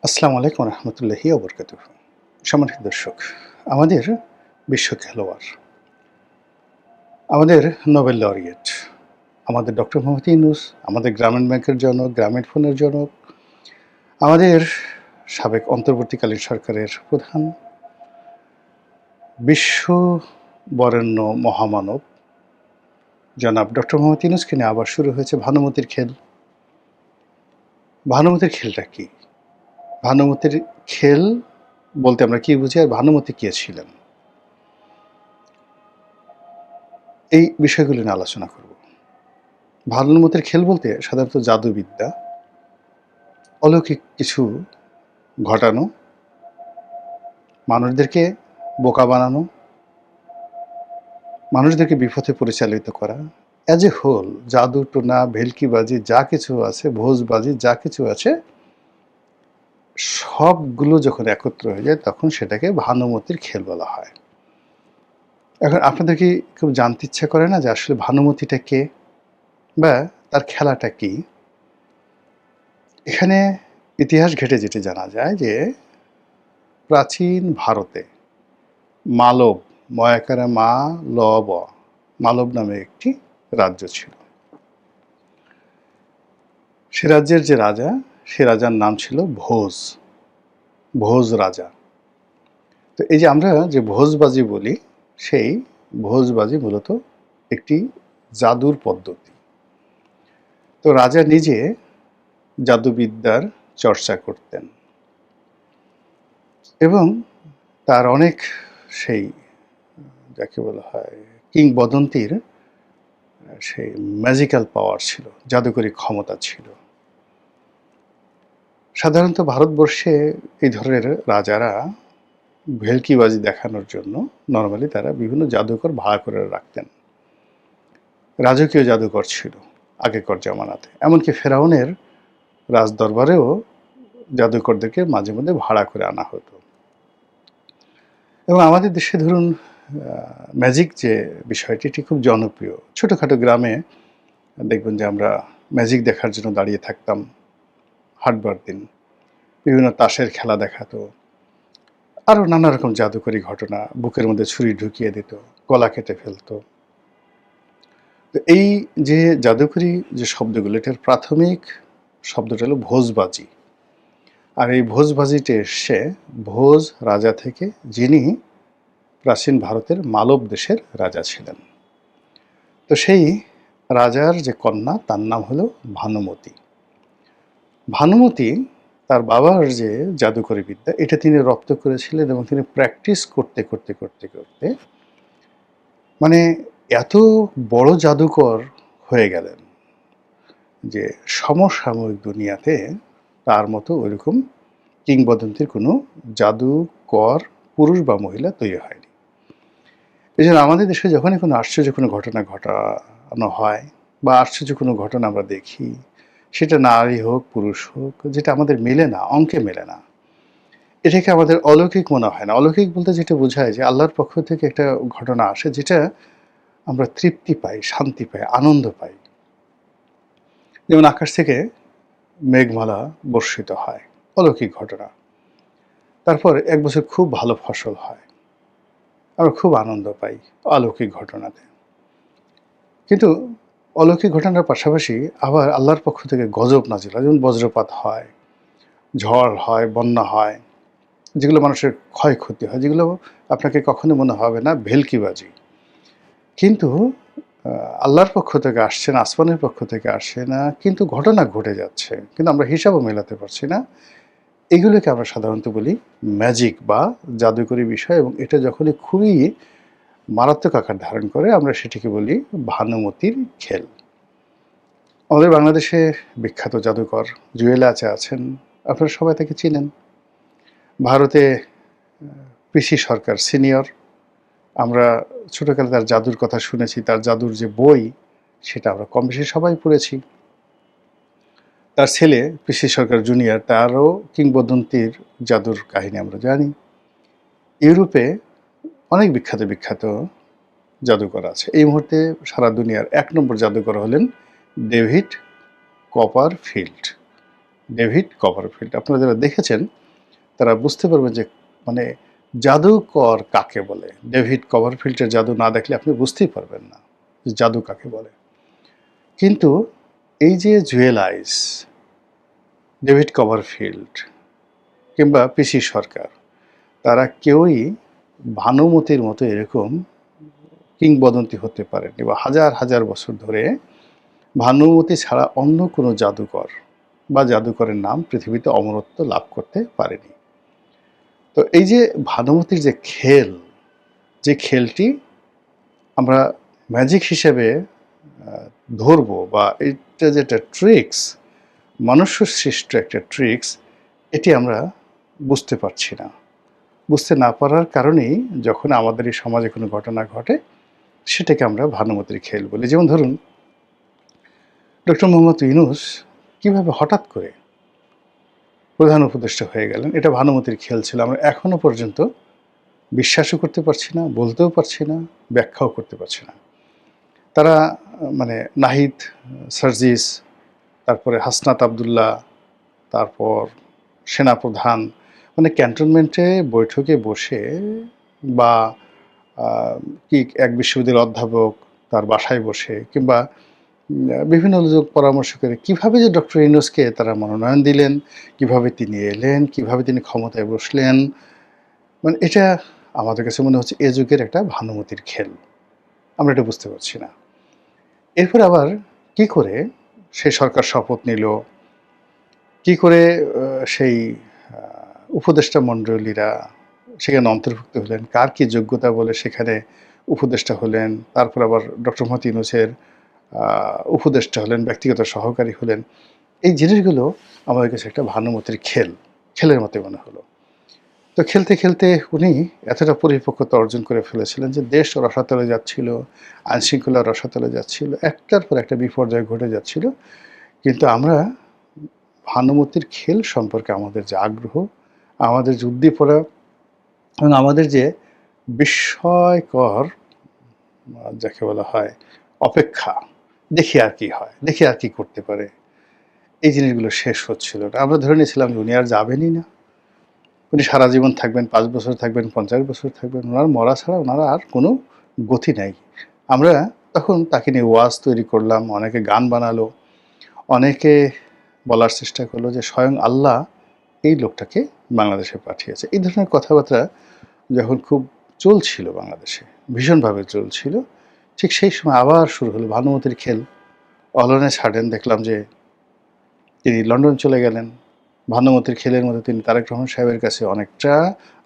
আসসালামু আলাইকুম রহমতুল্লাহি ওবরকাতুহু। সম্মানিত দর্শক, আমাদের বিশ্ব খেলোয়াড়, আমাদের নোবেল লরিয়েট, আমাদের ডক্টর মোহাম্মদ ইউনূস, আমাদের গ্রামীণ ব্যাংকের জনক, গ্রামীণ ফোনের জনক, আমাদের সাবেক অন্তর্বর্তীকালীন সরকারের প্রধান, বিশ্ব বরেণ্য মহামানব জনাব ডক্টর মোহাম্মদ ইউনূসকে নিয়ে আবার শুরু হয়েছে ভানুমতির খেল। ভানুমতির খেলটা কি? ভানুমতির খেল বলতে আমরা কি বুঝি, আর ভানুমতি কে ছিলেন? এই বিষয়গুলো নিয়ে আলোচনা করব। ভানুমতির খেল বলতে সাধারণত জাদুবিদ্যা, অলৌকিক কিছু ঘটানো, মানুষদেরকে বোকা বানানো, মানুষদেরকে বিপথে পরিচালিত করা, অ্যাজ এ হোল জাদু টোনা ভেলকিবাজি যা কিছু আছে, ভোজবাজি যা কিছু আছে, সবগুলো যখন একত্র হয়ে যায় তখন সেটাকে ভানুমতির খেল বলা হয়। এখন আপনাদের কি খুব জানতে ইচ্ছা করে না যে আসলে ভানুমতিটা কে বা তার খেলাটা কি? এখানে ইতিহাস ঘেঁটে যেটি জানা যায় যে প্রাচীন ভারতে মালব, ময়াকারে মা ল ব, মালব নামে একটি রাজ্য ছিল। সে রাজ্যের যে রাজা, সে রাজার নাম ছিল ভোজ, ভোজ রাজা। তো এই যে আমরা যে ভোজবাজি বলি, সেই ভোজবাজি মূলত একটি জাদুর পদ্ধতি। তো রাজা নিজে জাদুবিদ্যার চর্চা করতেন এবং তার অনেক সেই যাকে বলা হয় কিংবদন্তির সেই ম্যাজিক্যাল পাওয়ার ছিল, জাদুকরী ক্ষমতা ছিল। সাধারণত ভারতবর্ষে এই ধরনের রাজারা ভেলকিবাজি দেখানোর জন্য নর্মালি তারা বিভিন্ন জাদুকর ভাড়া করে রাখতেন। রাজকীয় জাদুকর ছিল আগেকার জামানাতে, এমনকি ফেরাউনের রাজদরবারেও জাদুকরদেরকে মাঝে মধ্যে ভাড়া করে আনা হতো। এবং আমাদের দেশে ধরুন ম্যাজিক যে বিষয়টি, এটি খুব জনপ্রিয়। ছোটোখাটো গ্রামে দেখবেন যে আমরা ম্যাজিক দেখার জন্য দাঁড়িয়ে থাকতাম হাটবার দিন। বিভিন্ন তাসের খেলা দেখাতো, আরও নানা রকম জাদুকরী ঘটনা, বুকের মধ্যে ছুরি ঢুকিয়ে দিত, গলা কেটে ফেলতো। তো এই যে জাদুকরী যে শব্দগুলো, এটার প্রাথমিক শব্দটা হলো ভোজবাজি। আর এই ভোজবাজিটা এসছে ভোজ রাজা থেকে, যিনি প্রাচীন ভারতের মালব দেশের রাজা ছিলেন। তো সেই রাজার যে কন্যা, তার নাম হলো ভানুমতি। ভানুমতি তার বাবার যে জাদুকরী বিদ্যা, এটা তিনি রপ্ত করেছিলেন এবং তিনি প্র্যাকটিস করতে করতে করতে করতে মানে এত বড় জাদুকর হয়ে গেলেন যে সমসাময়িক দুনিয়াতে তার মতো ওইরকম কিংবদন্তির কোনো জাদুকর পুরুষ বা মহিলা তৈরি হয়নি। এই জন্য আমাদের দেশে যখনই কোনো আশ্চর্য কোনো ঘটনা ঘটানো হয় বা আশ্চর্য কোনো ঘটনা আমরা দেখি, সেটা নারী হোক পুরুষ হোক, যেটা আমাদের মেলে না, অঙ্কে মেলে না, এটাকে আমাদের অলৌকিক মনে হয় না। অলৌকিক বলতে যেটা বোঝায় যে আল্লাহর পক্ষ থেকে একটা ঘটনা আসে, যেটা আমরা তৃপ্তি পাই, শান্তি পাই, আনন্দ পাই। যেমন আকাশ থেকে মেঘমালা বর্ষিত হয়, অলৌকিক ঘটনা। তারপর এক বছর খুব ভালো ফসল হয়, আমরা খুব আনন্দ পাই অলৌকিক ঘটনাতে। কিন্তু অলৌকিক ঘটনার পাশাপাশি আবার আল্লাহর পক্ষ থেকে গজব নাজিল হয়, যেমন বজ্রপাত হয়, ঝড় হয়, বন্যা হয়, যেগুলো মানুষের ক্ষয়ক্ষতি হয়, যেগুলো আপনাকে কখনো মনে হবে না ভেলকিবাজি, কিন্তু আল্লাহর পক্ষ থেকে আসছে না, আসমানের পক্ষ থেকে আসছে না, কিন্তু ঘটনা ঘটে যাচ্ছে, কিন্তু আমরা হিসাবও মেলাতে পারছি না। এগুলোকে আমরা সাধারণত বলি ম্যাজিক বা জাদুকরী বিষয়, এবং এটা যখনই খুবই মারাত্মক আকার ধারণ করে আমরা সেটিকে বলি ভানুমতির খেল। আমাদের বাংলাদেশে বিখ্যাত জাদুকর জুয়েল আচা আছেন, আপনারা সবাই তাকে চিনেন। ভারতে পিসি সরকার সিনিয়র, আমরা ছোটোকালে তার জাদুর কথা শুনেছি, তার জাদুর যে বই সেটা আমরা কম বেশি সবাই পড়েছি। তার ছেলে পিসি সরকার জুনিয়র, তারও কিংবদন্তির জাদুর কাহিনী আমরা জানি। ইউরোপে অনেক বিখ্যাত বিখ্যাত জাদুকর আছে। এই মুহূর্তে সারা দুনিয়ার ১ নম্বর জাদুকর হলেন ডেভিড কপারফিল্ড। David Copperfield. আপনারা যারা দেখেছেন তারা বুঝতে পারবেন যে মানে জাদুকর কাকে বলে। ডেভিড কপারফিল্ডের জাদু না দেখলে আপনি বুঝতেই পারবেন না যে জাদু কাকে বলে। কিন্তু এই যে জুয়েল আইস, ডেভিড কপারফিল্ড কিংবা পিসি সরকার, তারা কেউই ভানুমতির মতো এরকম কিংবদন্তি হতে পারেনি, বা হাজার হাজার বছর ধরে ভানুমতি ছাড়া অন্য কোনো জাদুকর বা জাদুকরের নাম পৃথিবীতে অমরত্ব লাভ করতে পারেনি। তো এই যে ভানুমতির যে খেল, যে খেলটি আমরা ম্যাজিক হিসেবে ধরবো, বা এটা যেটা ট্রিক্স, মনুষ্য সৃষ্ট একটা ট্রিক্স, এটি আমরা বুঝতে পারছি না। বুঝতে না পারার কারণেই যখন আমাদের এই সমাজে কোনো ঘটনা ঘটে, সেটাকে আমরা ভানুমতির খেল বলি। যেমন ধরুন, ডক্টর মোহাম্মদ ইউনূস কীভাবে হঠাৎ করে প্রধান উপদেষ্টা হয়ে গেলেন, এটা ভানুমতির খেল ছিল। আমরা এখনো পর্যন্ত বিশ্বাসও করতে পারছি না, বলতেও পারছি না, ব্যাখ্যাও করতে পারছি না। তারা মানে নাহিদ সার্জিস, তারপরে হাসনাত আবদুল্লাহ, তারপর সেনাপ্রধান, মানে ক্যান্টনমেন্টে বৈঠকে বসে, বা কি এক বিশ্ববিদ্যালয়ের অধ্যাপক তার বাসায় বসে, কিংবা বিভিন্ন লোক পরামর্শ করে কীভাবে যে ডক্টর ইউনূসকে তারা মনোনয়ন দিলেন, কিভাবে তিনি এলেন, কিভাবে তিনি ক্ষমতায় বসলেন, মানে এটা আমাদের কাছে মনে হচ্ছে এ যুগের একটা ভানুমতির খেল। আমরা এটা বুঝতে পারছি না। এরপর আবার কি করে সেই সরকার শপথ নিল, কি করে সেই উপদেষ্টা মণ্ডলীরা সেখানে অন্তর্ভুক্ত হলেন, কার কি যোগ্যতা বলে সেখানে উপদেষ্টা হলেন, তারপর আবার ডক্টর মোহাম্মদ ইউনূসের উপদেষ্টা হলেন, ব্যক্তিগত সহকারী হলেন। এই জিনিসগুলো আমাদের কাছে একটা ভানুমতির খেলের মতো মনে হলো। তো খেলতে খেলতে উনি এতটা পরিপক্কতা অর্জন করে ফেলেছিলেন যে দেশ রসাতলে যাচ্ছিল, আইনশৃঙ্খলা রসাতলে যাচ্ছিল, একটার পর একটা বিপর্যয় ঘটে যাচ্ছিল। কিন্তু আমরা ভানুমতির খেল সম্পর্কে আমাদের যে আগ্রহ, আমাদের যে উদ্দীপনা, এবং আমাদের যে বিস্ময়কর যাকে বলা হয় অপেক্ষা, দেখি আর কি হয়, দেখি আর কি করতে পারে, এই জিনিসগুলো শেষ হচ্ছিল না। আমরা ধরে নিয়েছিলাম যে উনি আর যাবেনই না, উনি সারা জীবন থাকবেন, 5 বছর থাকবেন, 50 বছর থাকবেন, ওনার মরা ছাড়া ওনার আর কোনো গতি নাই। আমরা তখন তাকে নিয়ে ওয়াজ তৈরি করলাম, অনেকে গান বানালো, অনেকে বলার চেষ্টা করলো যে স্বয়ং আল্লাহ এই লোকটাকে বাংলাদেশে পাঠিয়েছে। এই ধরনের কথাবার্তা যখন খুব চলছিল বাংলাদেশে, ভীষণভাবে চলছিল, ঠিক সেই সময় আবার শুরু হলো ভানুমতির খেল। অল অন এ সাডেন দেখলাম যে তিনি লন্ডন চলে গেলেন। ভানুমতির খেলের মধ্যে তিনি তারেক রহমান সাহেবের কাছে অনেকটা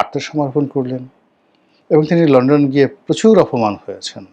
আত্মসমর্পণ করলেন, এবং তিনি লন্ডন গিয়ে প্রচুর অপমান হয়েছেন।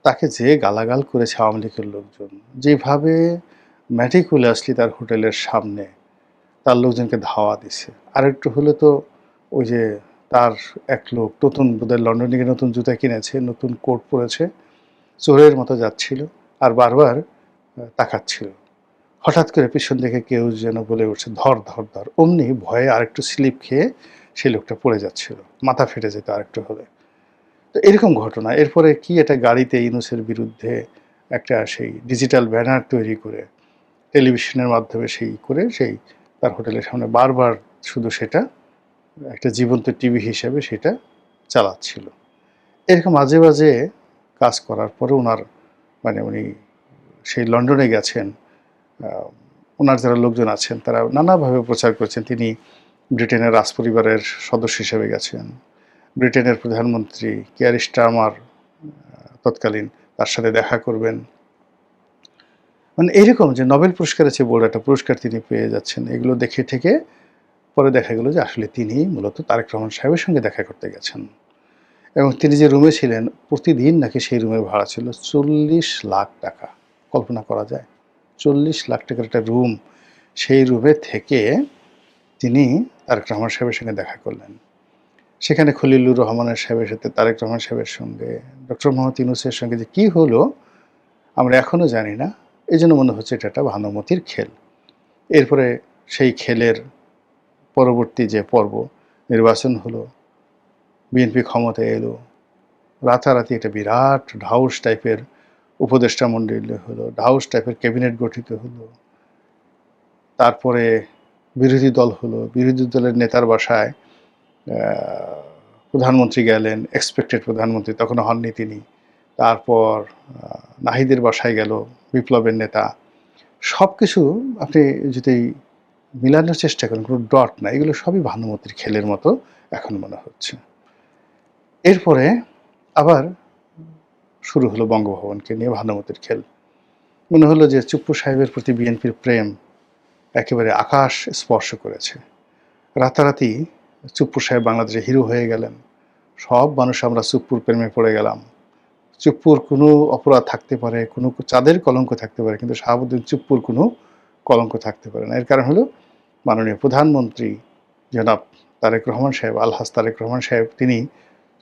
তাকে যে গালাগাল করেছে আওয়ামী লীগের লোকজন, যেভাবে ম্যাটিকুলাসলি তার হোটেলের সামনে তার লোকজনকে ধাওয়া দিছে। আরেকটু হলে তো ওই যে তার এক লোক নতুন বোধহয় লন্ডনে গিয়ে নতুন জুতা কিনেছে, নতুন কোট পরেছে, চোরের মতো যাচ্ছিল আর বারবার তাকাচ্ছিল। হঠাৎ করে পিছন থেকে কেউ যেন বলে উঠছে, ধর ধর ধর। অমনি ভয়ে আরেকটু স্লিপ খেয়ে সেই লোকটা পড়ে যাচ্ছিল, মাথা ফেটে যেত আরেকটু হলে। তো এরকম ঘটনা। এরপরে কি একটা গাড়িতে ইউনূসের বিরুদ্ধে একটা সেই ডিজিটাল ব্যানার তৈরি করে টেলিভিশনের মাধ্যমে সেই তার হোটেলের সামনে বারবার শুধু সেটা একটা জীবন্ত টিভি হিসেবে সেটা চালাচ্ছিল। এরকম মাঝে মাঝে কাজ করার পরে ওনার মানে উনি সেই লন্ডনে গেছেন, ওনার যারা লোকজন আছেন তারা নানাভাবে প্রচার করেছেন তিনি ব্রিটেনের রাজপরিবারের সদস্য হিসেবে গেছেন। ব্রিটেনের প্রধানমন্ত্রী কিয়ার স্টারমার তৎকালীন তার সাথে দেখা করবেন, মানে এইরকম যে নোবেল পুরস্কারের চেয়ে বড় একটা পুরস্কার তিনি পেয়ে যাচ্ছেন। এগুলো দেখে থেকে পরে দেখা গেল যে আসলে তিনি মূলত তারেক রহমান সাহেবের সঙ্গে দেখা করতে গেছেন, এবং তিনি যে রুমে ছিলেন প্রতিদিন নাকি সেই রুমের ভাড়া ছিল 40 লাখ টাকা। কল্পনা করা যায় 40 লাখ টাকার একটা রুম, সেই রুমে থেকে তিনি তারেক রহমান সাহেবের সঙ্গে দেখা করলেন। সেখানে খলিলুর রহমানের সাহেবের সাথে তারেক রহমান সাহেবের সঙ্গে ডক্টর মোহাম্মদ ইউনূসের সঙ্গে যে কী হলো আমরা এখনও জানি না। এই জন্য মনে হচ্ছে এটা একটা ভানুমতির খেল। এরপরে সেই খেলের পরবর্তী যে পর্ব, নির্বাচন হলো, বিএনপি ক্ষমতায় এলো, রাতারাতি একটা বিরাট ঢাউস টাইপের উপদেষ্টা মণ্ডলী হলো, ঢাউস টাইপের ক্যাবিনেট গঠিত হলো, তারপরে বিরোধী দল হলো, বিরোধী দলের নেতার বাসায় প্রধানমন্ত্রী গেলেন, এক্সপেক্টেড প্রধানমন্ত্রী, তখনও হননি তিনি। তারপর নাহিদের বাসায় গেল বিপ্লবের নেতা। সব কিছু আপনি যদি মিলানোর চেষ্টা করেন, কোনো ডট না, এগুলো সবই ভানুমতির খেলের মতো এখন মনে হচ্ছে। এরপরে আবার শুরু হলো বঙ্গভবনকে নিয়ে ভানুমতির খেল। মনে হলো যে চুপ্পু সাহেবের প্রতি বিএনপির প্রেম একেবারে আকাশ স্পর্শ করেছে। রাতারাতি চুপ্পু সাহেব বাংলাদেশে হিরো হয়ে গেলেন। সব মানুষ আমরা চুপ্পুর প্রেমে পড়ে গেলাম। চুপ্পুর কোনো অপরাধ থাকতে পারে, কোনো চাঁদের কলঙ্ক থাকতে পারে, কিন্তু শাহাবুদ্দিন চুপ্পুর কোনো কলঙ্ক থাকতে পারে না। এর কারণ হলো মাননীয় প্রধানমন্ত্রী জনাব তারেক রহমান সাহেব, আলহাজ তারেক রহমান সাহেব, তিনি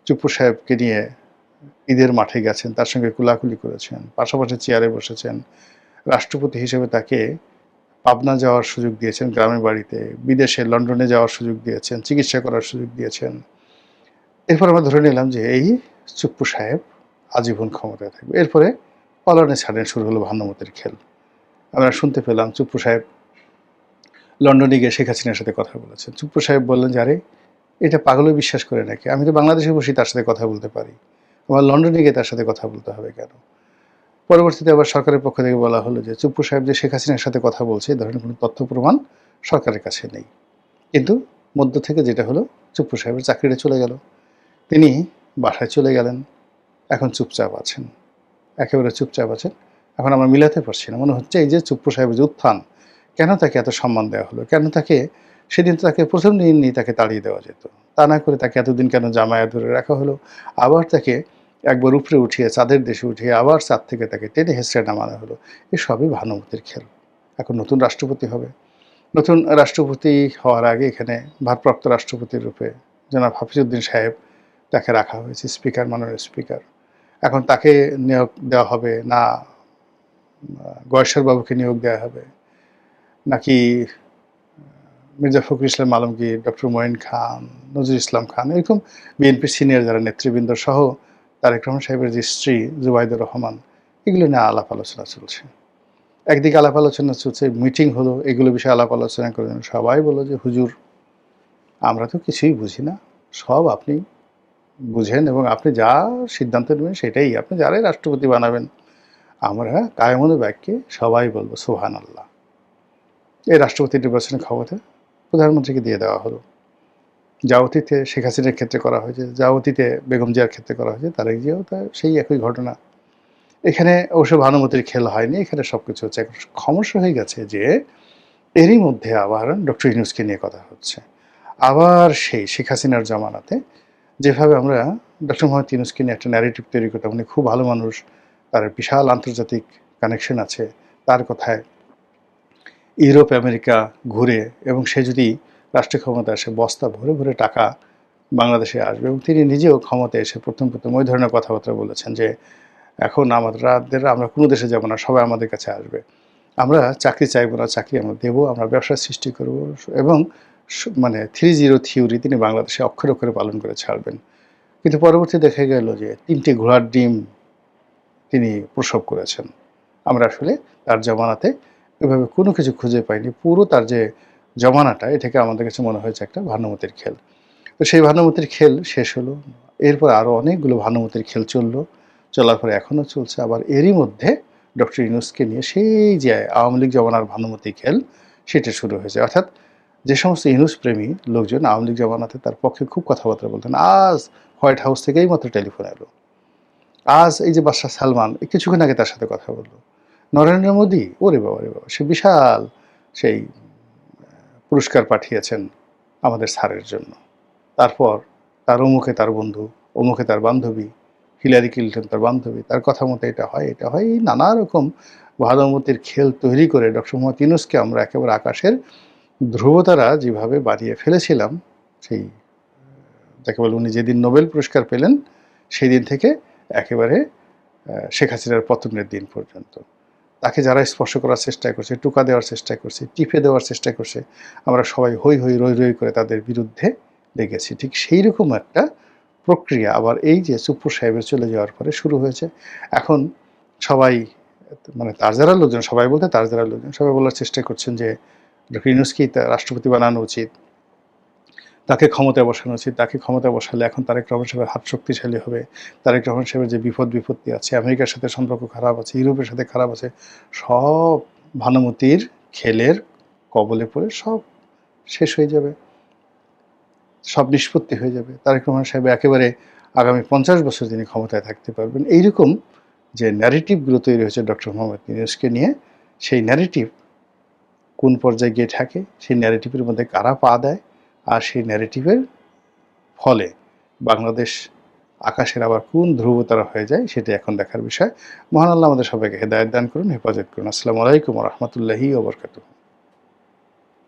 চুপ্পু সাহেবকে নিয়ে ঈদের মাঠে গেছেন, তার সঙ্গে কুলাকুলি করেছেন, পাশাপাশি চেয়ারে বসেছেন। রাষ্ট্রপতি হিসেবে তাকে পাবনা যাওয়ার সুযোগ দিয়েছেন, গ্রামের বাড়িতে, বিদেশে লন্ডনে যাওয়ার সুযোগ দিয়েছেন, চিকিৎসা করার সুযোগ দিয়েছেন। এরপর আমরা ধরে নিলাম যে এই চুপ্পু সাহেব আজীবন ক্ষমতায় থাকবে। এরপরে পালনে ছাড়েন, শুরু হলো ভানুমতির খেল। আমরা শুনতে পেলাম চুপ্পু সাহেব লন্ডনে গিয়ে শেখ হাসিনার সাথে কথা বলেছেন। চুপ্পু সাহেব বললেন যে আরে এটা পাগলে বিশ্বাস করে নাকি, আমি তো বাংলাদেশে বসে তার সাথে কথা বলতে পারি, আমার লন্ডনে গিয়ে তার সাথে কথা বলতে হবে কেন? পরবর্তীতে আবার সরকারের পক্ষ থেকে বলা হলো যে চুপ্পু সাহেব যে শেখ হাসিনার সাথে কথা বলছে এই ধরনের কোনো তথ্য প্রমাণ সরকারের কাছে নেই। কিন্তু মধ্য থেকে যেটা হলো, চুপ্পু সাহেবের চাকরিটা চলে গেল, তিনি বাসায় চলে গেলেন, এখন চুপচাপ আছেন, একেবারে চুপচাপ আছেন। এখন আমরা মিলাতে পারছি না, মনে হচ্ছে এই যে চুপ্পু সাহেবের যে উত্থান, কেন তাকে এত সম্মান দেওয়া হলো, কেন তাকে সেদিন তাকে প্রথম দিনই তাকে তাড়িয়ে দেওয়া যেত, তা না করে তাকে এতদিন কেন জামায়াত ধরে রাখা হলো, আবার তাকে একবার উপরে উঠিয়ে চাঁদের দেশে উঠিয়ে আবার চাঁদ থেকে তাকে টেনে হেসড়ে নামানো হলো। এসবই ভানুমতির খেল। এখন নতুন রাষ্ট্রপতি হবে, নতুন রাষ্ট্রপতি হওয়ার আগে এখানে ভারপ্রাপ্ত রাষ্ট্রপতির রূপে জনাব হাফিজউদ্দিন সাহেব তাকে রাখা হয়েছে, স্পিকার, মাননীয় স্পিকার। এখন তাকে নিয়োগ দেওয়া হবে না গয়েশ্বর বাবুকে নিয়োগ দেওয়া হবে, নাকি মির্জা ফখরুল ইসলাম আলমগীর, ডক্টর মঈন খান, নজরুল ইসলাম খান, এরকম বিএনপির সিনিয়র যারা নেতৃবৃন্দ সহ তারেক রহমান সাহেবের যে স্ত্রী জুবাইদুর রহমান, এগুলো নিয়ে আলাপ আলোচনা চলছে। একদিকে আলাপ আলোচনা চলছে, মিটিং হলো, এগুলো বিষয়ে আলাপ আলোচনা করে সবাই বললো যে হুজুর আমরা তো কিছুই বুঝি না, সব আপনি বুঝেন এবং আপনি যা সিদ্ধান্ত নেবেন সেটাই, আপনি যারাই রাষ্ট্রপতি বানাবেন আমরা কায়েমুল বাক্যে সবাই বলবো সুবহানাল্লাহ। এই রাষ্ট্রপতি নির্বাচনের ক্ষমতা প্রধানমন্ত্রীকে দিয়ে দেওয়া হলো। যা অতীতে শেখ হাসিনার ক্ষেত্রে করা হয়েছে, যা অতীতে বেগম জিয়ার ক্ষেত্রে করা হয়েছে, তারেক জিয়াও তা সেই একই ঘটনা। এখানে অবশ্য ভানুমতির খেল হয়নি, এখানে সব কিছু হচ্ছে। সমস্যা হয়ে গেছে যে এরই মধ্যে আবার ডক্টর ইউনূসকে নিয়ে কথা হচ্ছে। আবার সেই শেখ হাসিনার জমানাতে যেভাবে আমরা ডক্টর মোহাম্মদ ইউনূসকে নিয়ে একটা ন্যারেটিভ তৈরি করতাম, উনি খুব ভালো মানুষ, তার বিশাল আন্তর্জাতিক কানেকশন আছে, তার কথায় ইউরোপ আমেরিকা ঘুরে এবং সে যদি রাষ্ট্রীয় ক্ষমতায় আসে বস্তা ভরে ভরে টাকা বাংলাদেশে আসবে, এবং তিনি নিজেও ক্ষমতায় এসে প্রথম ওই ধরনের কথাবার্তা বলেছেন যে এখন আমরা কোনো দেশে যাব না, সবাই আমাদের কাছে আসবে, আমরা চাকরি চাইবো না, চাকরি আমরা দেবো, আমরা ব্যবসার সৃষ্টি করব, এবং মানে 3-0 থিওরি তিনি বাংলাদেশে অক্ষরে অক্ষরে পালন করে ছাড়বেন। কিন্তু পরবর্তী দেখা গেল যে 3টে ঘোড়ার ডিম তিনি প্রসব করেছেন। আমরা আসলে তার জমানাতে এভাবে কোনো কিছু খুঁজে পাইনি। পুরো তার যে জমানাটা, এটাকে আমাদের কাছে মনে হয়েছে একটা ভানুমতির খেল। তো সেই ভানুমতির খেল শেষ হলো, এরপর আরও অনেকগুলো ভানুমতির খেল চললো, চলার পরে এখনও চলছে। আবার এরই মধ্যে ডক্টর ইউনূসকে নিয়ে সেই যে আওয়ামী লীগ জমানার ভানুমতি খেল সেটা শুরু হয়েছে। অর্থাৎ যে সমস্ত ইউনূস প্রেমী লোকজন আওয়ামী লীগ জমানাতে তার পক্ষে খুব কথাবার্তা বলতেন, আজ হোয়াইট হাউস থেকেই মাত্র টেলিফোন এলো, আজ এই যে বাদশাহ সালমান কিছুক্ষণ আগে তার সাথে কথা বললো, নরেন্দ্র মোদী ওরে বাবা রে বাবা, সে বিশাল সেই পুরস্কার পাঠিয়েছেন আমাদের স্যারের জন্য। তারপর তার অমুকে তার বন্ধু, অমুকে তার বান্ধবী, হিলারি ক্লিন্টন তার বান্ধবী, তার কথা মতো এটা হয়, এটা হয়, এই নানা রকম ভানুমতির খেল তৈরি করে ডক্টর মোহাম্মদ ইউনূসকে আমরা একেবারে আকাশের ধ্রুবতারা যেভাবে বাড়িয়ে ফেলেছিলাম, সেই যাকে বলে উনি যেদিন নোবেল পুরস্কার পেলেন সেই দিন থেকে একেবারে শেখ হাসিনার পতনের দিন পর্যন্ত তাকে যারা স্পর্শ করার চেষ্টা করছে, টোকা দেওয়ার চেষ্টা করছে, টিপে দেওয়ার চেষ্টা করছে, আমরা সবাই হই হই রই রই করে তাদের বিরুদ্ধে লেগেছি। ঠিক সেই রকম একটা প্রক্রিয়া আবার এই যে চুপ্পু সাহেবের চলে যাওয়ার পরে শুরু হয়েছে। এখন সবাই মানে তার যারা লোকজন, সবাই বলতে তার যারা লোকজন, সবাই বলার চেষ্টা করছেন যে ডক্টর ইউনূসকেই রাষ্ট্রপতি বানানো উচিত, তাকে ক্ষমতায় বসানো উচিত। তাকে ক্ষমতায় বসালে এখন তারেক রহমান সাহেবের হাত শক্তিশালী হবে। তারেক রহমান সাহেবের যে বিপত্তি আছে, আমেরিকার সাথে সম্পর্ক খারাপ আছে, ইউরোপের সাথে খারাপ আছে, সব ভানুমতির খেলের কবলে পড়ে সব শেষ হয়ে যাবে, সব নিষ্পত্তি হয়ে যাবে। তারেক রহমান সাহেব একেবারে আগামী 50 বছর তিনি ক্ষমতায় থাকতে পারবেন। এইরকম যে ন্যারেটিভগুলো তৈরি হয়েছে ডক্টর মোহাম্মদ ইউনূসকে নিয়ে, সেই ন্যারেটিভ কোন পর্যায়ে গিয়ে ঠেকে, সেই ন্যারেটিভের মধ্যে কারা পা দেয়, আর সেই ন্যারেটিভের ফলে বাংলাদেশ আকাশের আবার কোন ধ্রুবতারা হয়ে যায়, সেটা এখন দেখার বিষয়। মহান আল্লাহ আমাদের সবাইকে হেদায়েত দান করুন, হেফাজত করুন। আসসালামু আলাইকুম ওয়া রাহমাতুল্লাহি ওয়া বারাকাতুহু।